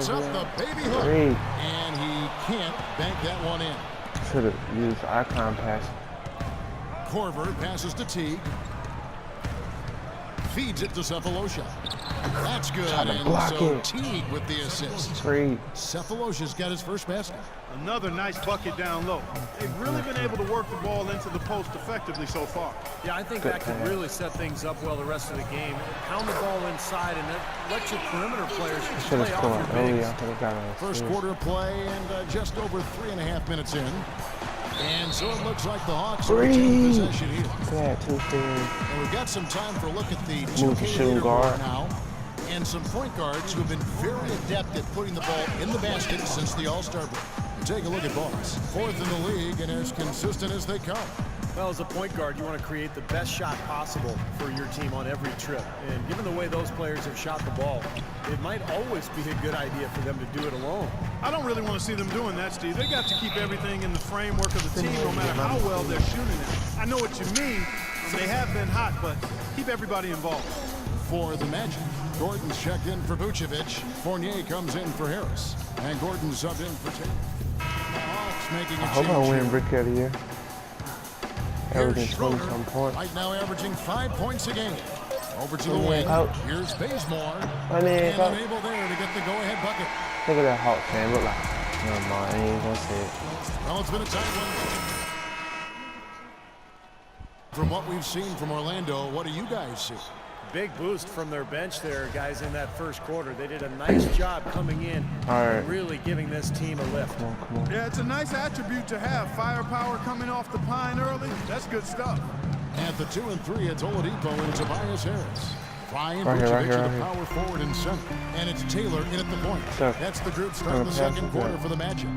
Puts up the baby hook, and he can't bank that one in. Should have used icon pass. Corver passes to Teague. Feeds it to Cephalosha. That's good, and so Teague with the assist. Cephalosha's got his first basket. Another nice bucket down low. They've really been able to work the ball into the post effectively so far. Yeah, I think that could really set things up well the rest of the game. Pound the ball inside and then let your perimeter players play off your bigs. First quarter of play and just over 3.5 minutes in. And so it looks like the Hawks are taking possession here. And we've got some time for a look at the 2K guard now. And some point guards who have been very adept at putting the ball in the basket since the All-Star break. Take a look at Boss. Fourth in the league and as consistent as they come. Well, as a point guard, you want to create the best shot possible for your team on every trip. And given the way those players have shot the ball, it might always be a good idea for them to do it alone. I don't really want to see them doing that, Steve. They got to keep everything in the framework of the team no matter how well they're shooting it. I know what you mean. They have been hot, but keep everybody involved. For the Magic, Gordon's checked in for Vucevic. Fournier comes in for Harris. And Gordon subbed in for Taylor. The Hawks making a change. I hope I win Brick of the Year. Averaging 20-some points. Right now averaging 5 points a game. Over to the wing. Here's Bazemore. And unable there to get the go-ahead bucket. Look at that Hawks fan. Look like, never mind, I ain't gonna say it. Well, it's been a tight one. From what we've seen from Orlando, what do you guys see? Big boost from their bench there, guys, in that first quarter. They did a nice job coming in and really giving this team a lift. Come on. Yeah, it's a nice attribute to have. Firepower coming off the pine early. That's good stuff. At the 2 and 3, it's Oladipo and Tobias Harris. Ryan Vucevic, the power forward and center. And it's Taylor in at the point. That's the group starting the second quarter for the Magic.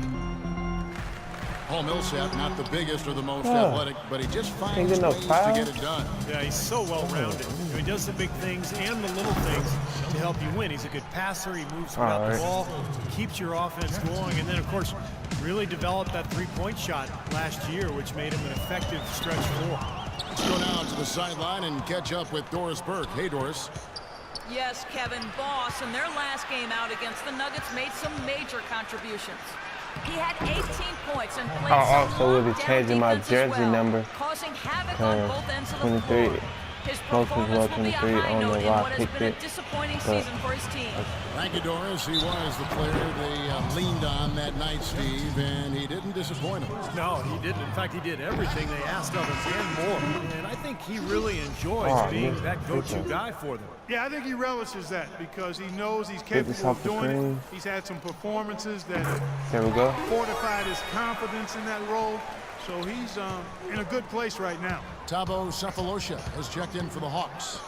Paul Millsap, not the biggest or the most athletic, but he just finds ways to get it done. Yeah, he's so well-rounded. He does the big things and the little things to help you win. He's a good passer. He moves without the ball, keeps your offense going, and then, of course, really developed that three-point shot last year, which made him an effective stretch four. Let's go down to the sideline and catch up with Doris Burke. Hey, Doris. Yes, Kevin. Boss in their last game out against the Nuggets made some major contributions. He had 18 points and played also will be changing my jersey number. Causing havoc on both ends of the 23. floor. His performance will be a high note in what has been a it. disappointing season for his team. Thank you, Doris. He was the player they leaned on that night, Steve, and he didn't disappoint them. No, he didn't. In fact, he did everything they asked of him and more. And I think he really enjoys being that go-to guy for them. Yeah, I think he relishes that because he knows he's capable of doing it. He's had some performances that fortified his confidence in that role. So he's in a good place right now. Thabo Cephalosha has checked in for the Hawks.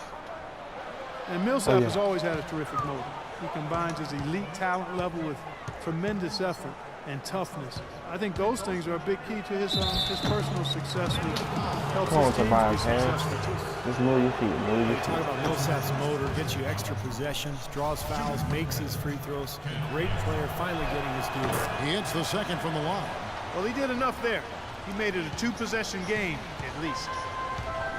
And Millsap has always had a terrific motor. He combines his elite talent level with tremendous effort and toughness. I think those things are a big key to his personal success. Helps his team to be successful. Just move your feet, move your feet. Talk about Millsap's motor, gets you extra possessions, draws fouls, makes his free throws. A great player, finally getting his due. He hits the second from the line. Well, he did enough there. He made it a two-possession game, at least.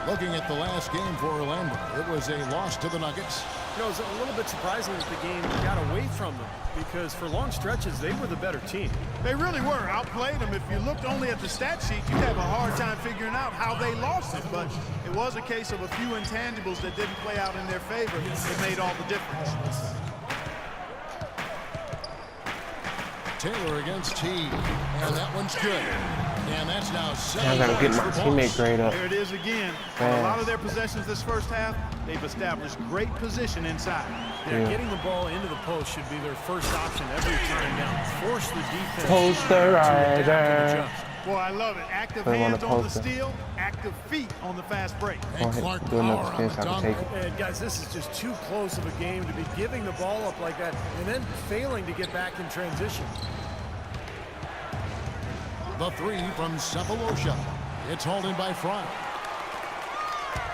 Looking at the last game for Orlando, it was a loss to the Nuggets. You know, it was a little bit surprising that the game got away from them because for long stretches, they were the better team. They really were. Outplayed them. If you looked only at the stat sheet, you'd have a hard time figuring out how they lost it. But it was a case of a few intangibles that didn't play out in their favor. It made all the difference. Taylor against Teague, and that one's good. And that's now 7 I gotta get my teammate grade up. There it is again. A lot of their possessions this first half, they've established great position inside. Getting the ball into the post should be their first option every time now. Force the defense. Posterizer. Boy, I love it. Active hands on the steal, active feet on the fast break. And Clark Power on the dunk. And guys, this is just too close of a game to be giving the ball up like that and then failing to get back in transition. The three from Cephalosha. It's hauled in by Fry.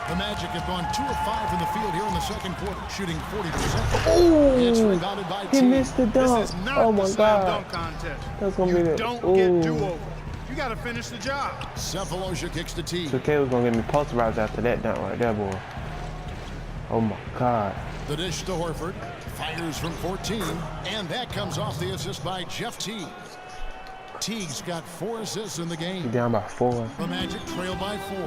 The Magic have gone 2 of 5 from the field here in the second quarter, shooting 40%. Oh, it's rebounded by he missed the dunk. This is not the slam dunk contest. That's gonna be the don't get do-over. You got to finish the job. Cephalosha kicks to Teague. So K was gonna get me posterized after that dunk right there, boy. Oh my God. The dish to Horford. Fires from 14, and that comes off the assist by Jeff Teague. Teague's got 4 assists in the game. Down by 4. The Magic trail by 4.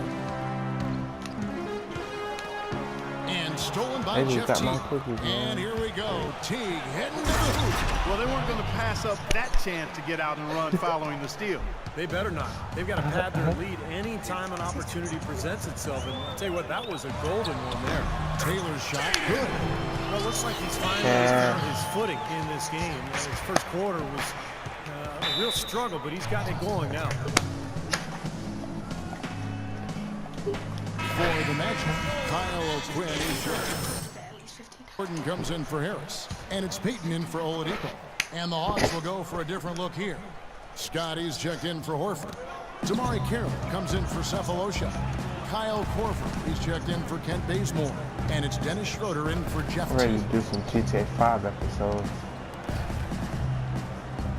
And stolen by Jeff Teague. And here we go. Teague heading to the hoop. Well, they weren't going to pass up that chance to get out and run following the steal. They better not. They've got to pad their lead anytime an opportunity presents itself. And I'll tell you what, that was a golden one there. Taylor's shot, good. Well, it looks like he's finally found his footing in this game. His first quarter was a real struggle, but he's got it going now. For the Magic, Kyle O'Quinn is Jordan comes in for Harris, and it's Peyton in for Oladipo. And the Hawks will go for a different look here. Scotty's checked in for Horford. Tamari Carroll comes in for Cephalosha. Kyle Korver, he's checked in for Kent Bazemore. And it's Dennis Schroeder in for Jeff Teague. Ready to do some GTA 5 episodes.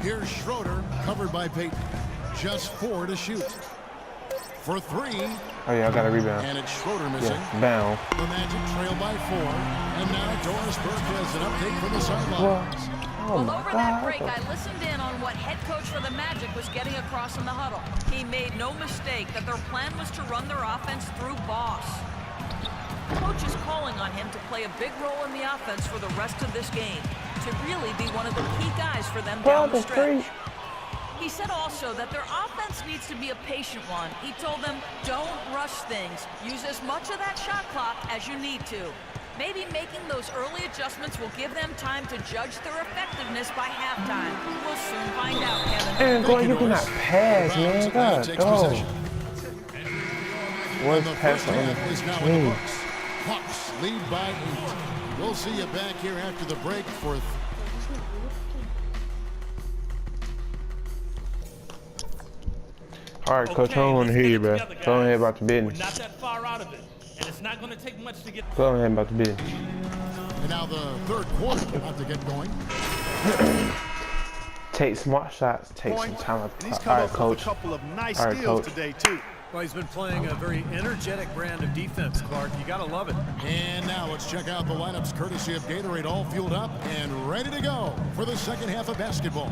Here's Schroeder, covered by Peyton. Just 4 to shoot. For 3. Oh yeah, I got a rebound. And it's Schroeder missing. Yeah, bound. The Magic trail by 4. And now Doris Burke has an update from the sidelines. Oh Well, over that break, I listened in on what head coach for the Magic was getting across in the huddle. He made no mistake that their plan was to run their offense through Boss. Coach is calling on him to play a big role in the offense for the rest of this game, to really be one of the key guys for them down the stretch. He said also that their offense needs to be a patient one. He told them, don't rush things. Use as much of that shot clock as you need to. Maybe making those early adjustments will give them time to judge their effectiveness by halftime. We'll soon find out, Kevin. And boy, you cannot pass, man. God, oh. One pass on the team. Hawks lead by 8. We'll see you back here after the break for... All right, Coach, I don't want to hear you, bro. Go ahead about the business. We're not that far out of it, and it's not going to take much to get. Go ahead about the business. And now the third quarter about to get going. Take smart shots. Take some time. All right, Coach. A couple of nice All right, steals Coach. today too. Well, he's been playing a very energetic brand of defense, Clark. You got to love it. And now let's check out the lineups courtesy of Gatorade, all fueled up and ready to go for the second half of basketball.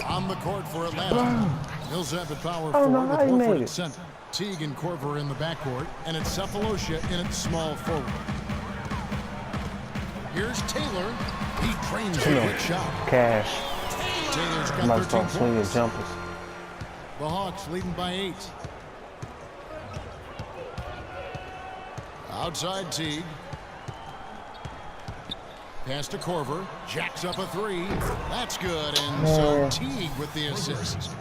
On the court for Atlanta. Millsap at power forward with Horford at center. Teague and Korver in the backcourt, and it's Cephalosha in its small forward. Here's Taylor. He trains a quick shot. Cash. Taylor's I'm about got to start 13 swinging points. jumpers. The Hawks leading by 8. Outside Teague. Pass to Korver. Jacks up a 3. That's good. And so Teague with the assist.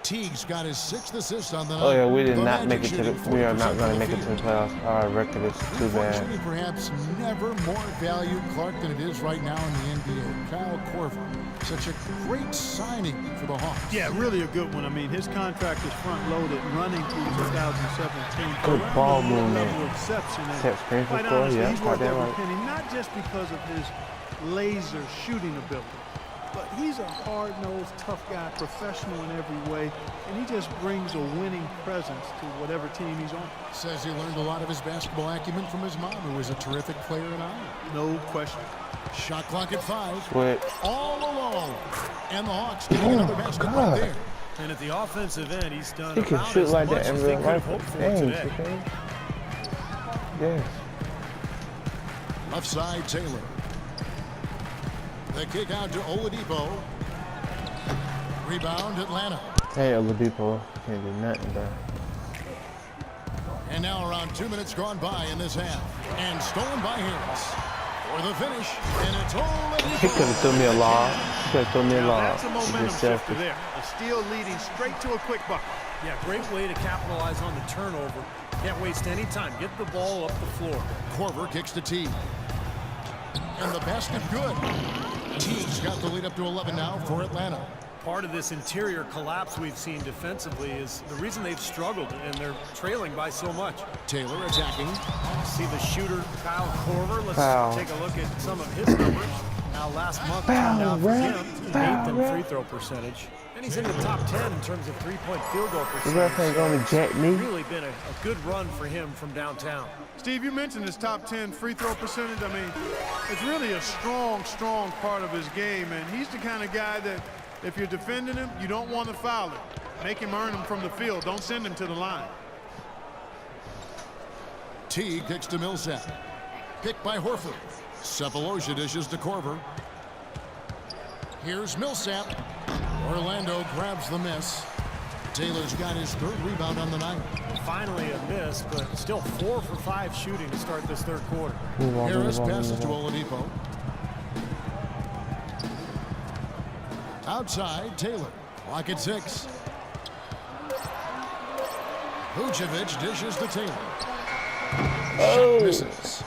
Teague's got his 6th assist on the night. Oh yeah, we did The not make Magic it to the. shooting We are not 40% going to make it from to the the field. playoffs. Our record is too Unfortunately, bad. perhaps never more valued, Clark, than it is right now in the NBA. Kyle Korver, such a great signing for the Hawks. Yeah, really a good one. I mean, his contract is front-loaded, running through 2017. Good ball movement. Level of exception. And Set screen for quite score, honestly, yeah, he's quite worth damn every right. penny, not just because of his laser shooting ability, but he's a hard-nosed, tough guy, professional in every way, and he just brings a winning presence to whatever team he's on. Says he learned a lot of his basketball acumen from his mom, who was a terrific player in Iowa. No question. Shot clock at 5. Switch. All alone. And the Hawks getting another basket right there. And at the offensive end, he's done He can about shoot as like much that in as they real could have life. hoped for Dang, today. okay. Yes. Left side, Taylor. The kick out to Oladipo. Rebound, Atlanta. Hey, Oladipo. Can't do nothing, bro. And now around 2 minutes gone by in this half. And stolen by Harris. For the finish. And it's He could Oladipo. have threw me a lob. He could have thrown me a Now lob. that's a momentum Just shifter selfish. there. A steal leading straight to a quick bucket. Yeah, great way to capitalize on the turnover. Can't waste any time. Get the ball up the floor. Korver kicks to Teague. And the basket good. Teague's got the lead up to 11 now for Atlanta. Part of this interior collapse we've seen defensively is the reason they've struggled, and they're trailing by so much. Taylor attacking. See the shooter, Kyle Korver. Let's Foul. take a look at some of his numbers. Now, last month Foul, turned out for ref. him, Foul, 8th in ref. free throw percentage. And he's in the top 10 in terms of three-point field goal The percentage. ref ain't gonna jet me. Really been a good run for him from downtown. Steve, you mentioned his top 10 free throw percentage. I mean, it's really a strong part of his game, and he's the kind of guy that if you're defending him, you don't want to foul him. Make him earn him from the field. Don't send him to the line. T kicks to Millsap. Picked by Horford. Cephalosha dishes to Korver. Here's Millsap. Orlando grabs the miss. Taylor's got his third rebound on the night. Finally a miss, but still 4 for 5 shooting to start this third quarter. Harris passes to Oladipo. Outside, Taylor. Clock at 6. Vucevic dishes to Taylor. Shot misses.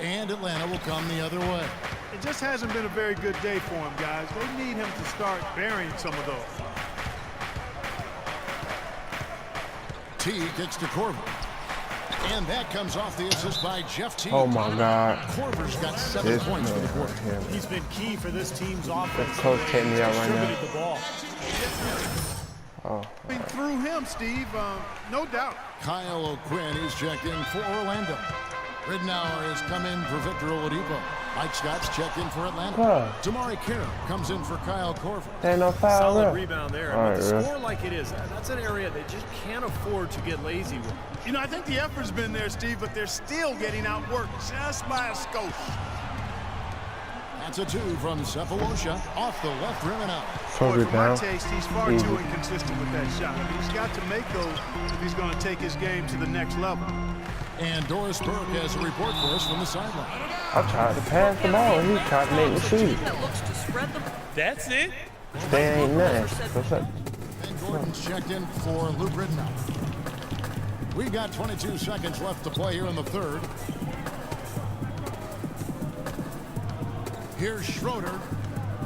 And Atlanta will come the other way. It just hasn't been a very good day for him, guys. They need him to start burying some of those. T kicks to Korver. And that comes off the assist by Jeff T. Oh my God. Korver's got 7 points for the quarter. He's been key for this team's offense. Coach taking me out right now. Distributed the ball. Oh. Through him, Steve, no doubt. Kyle O'Quinn is checked in for Orlando. Ridnour has come in for Victor Oladipo. Mike Scott's checked in for Atlanta. Huh. Mycareer comes in for Kyle Korver. Ain't no foul Solid there. rebound there. All With right, the score like it is, that's an area they just can't afford to get lazy with. You know, I think the effort's been there, Steve, but they're still getting outworked just by a skosh. That's a 2 from Cephalosha off the left rim and out. First Boy, for my rebound. taste, he's far Easy. too inconsistent with that shot. I mean, he's got to make those if he's going to take his game to the next level. And Doris Burke has a report for us from the sideline. I tried to pass the ball and he tried to make me shoot it. That looks to spread the That's it. They ain't nothing. What's up? And Gordon's checked in for Luke Ridnour. We've got 22 seconds left to play here in the third. Here's Schroeder.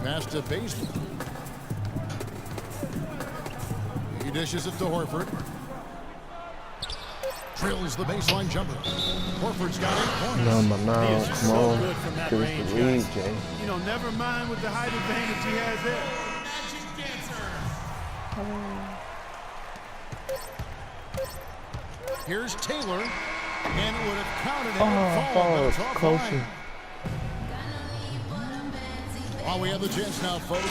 Pass to Bazemore. He dishes it to Horford. Drills the baseline jumper. Horford's got 8 points. No, just come so on. good from that Give us range, the lead, guys. Jay. You know, never mind with the height advantage he has there. Here's Taylor. And it would have counted him. Oh, I thought it was closer. While we have the chance now, folks,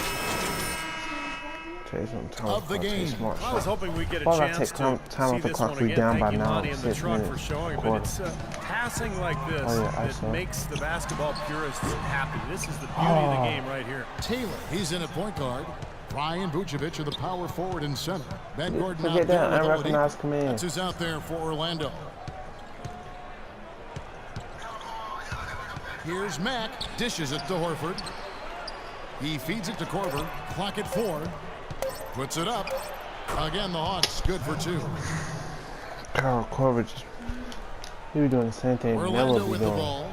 Jay's on time of the for a game. smart I was shot. hoping we'd get a Why would I chance take to time see off the this clock? one We again. down Thank by you, now, Monty, and the 6 truck for minutes. showing, but Quarter. it's passing like this Oh, yeah, I that saw. makes the basketball purists happy. This is the beauty of the game right here. Taylor, he's in a point guard. Ryan Vucevic are the power forward and center. Ben Gordon out Forget there that with unrecognized Oladipo. command. That's who's out there for Orlando. Here's Mack, dishes it to Horford. He feeds it to Korver. Clock at 4. Puts it up. Again, the Hawks good for 2. Kyle Korver just, he was doing the same thing Melo Orlando was with the doing. ball.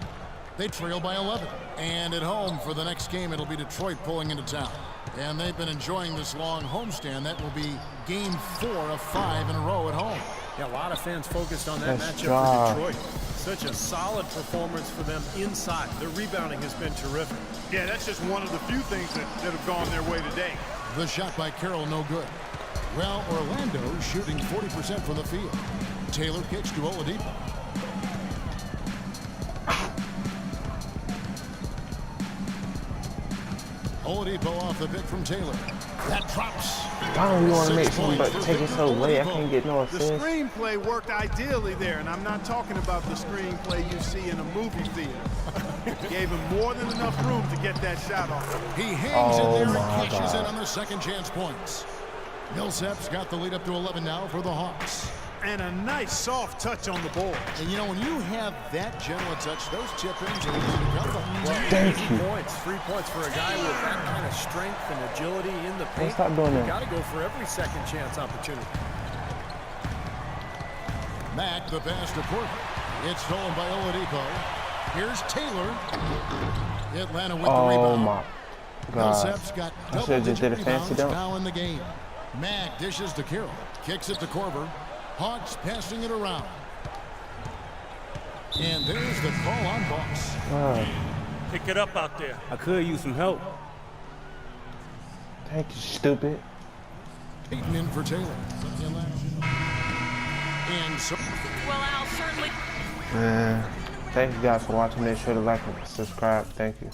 They trail by 11. And at home for the next game, it'll be Detroit pulling into town. And they've been enjoying this long homestand. That will be game 4 of 5 in a row at home. Yeah, a lot of fans focused on that Nice matchup job. for Detroit. Such a solid performance for them inside. Their rebounding has been terrific. Yeah, that's just one of the few things that have gone their way today. The shot by Carroll, no good. Well, Orlando shooting 40% from the field. Taylor kicks to Oladipo. Oladipo off the pick from Taylor. That drops. Why don't you want to 6 make something but points for take it so Victor late? I Oladipo. can't get no The assist. screenplay worked ideally there, and I'm not talking about the screenplay you see in a movie theater. Gave him more than enough room to get that shot off. He hangs Oh, in there my and cashes in God. on the second chance points. Millsap's got the lead up to 11 now for the Hawks. And a nice soft touch on the board. And you know, when you have that gentle a touch, those chip-ins are easy to come by. Thank you. Points, 3 points for a guy with that kind of strength and agility in the paint. stop doing that. Got to go for every second chance opportunity. Mack, the pass to Porter. It's stolen by Oladipo. Here's Taylor. Atlanta with the Oh rebound. my God. Millsap's got I should've just double-digit did a fancy rebounds dunk. now in the game. Mack dishes to Carroll. Kicks it to Korver. Hawks passing it around. And there's the call on Boss. Pick it up out there. I could use some help. Thank you, stupid. Peyton in for Taylor. And so, Well, Al, certainly. Man, thank you guys for watching. Make sure to like and subscribe. Thank you.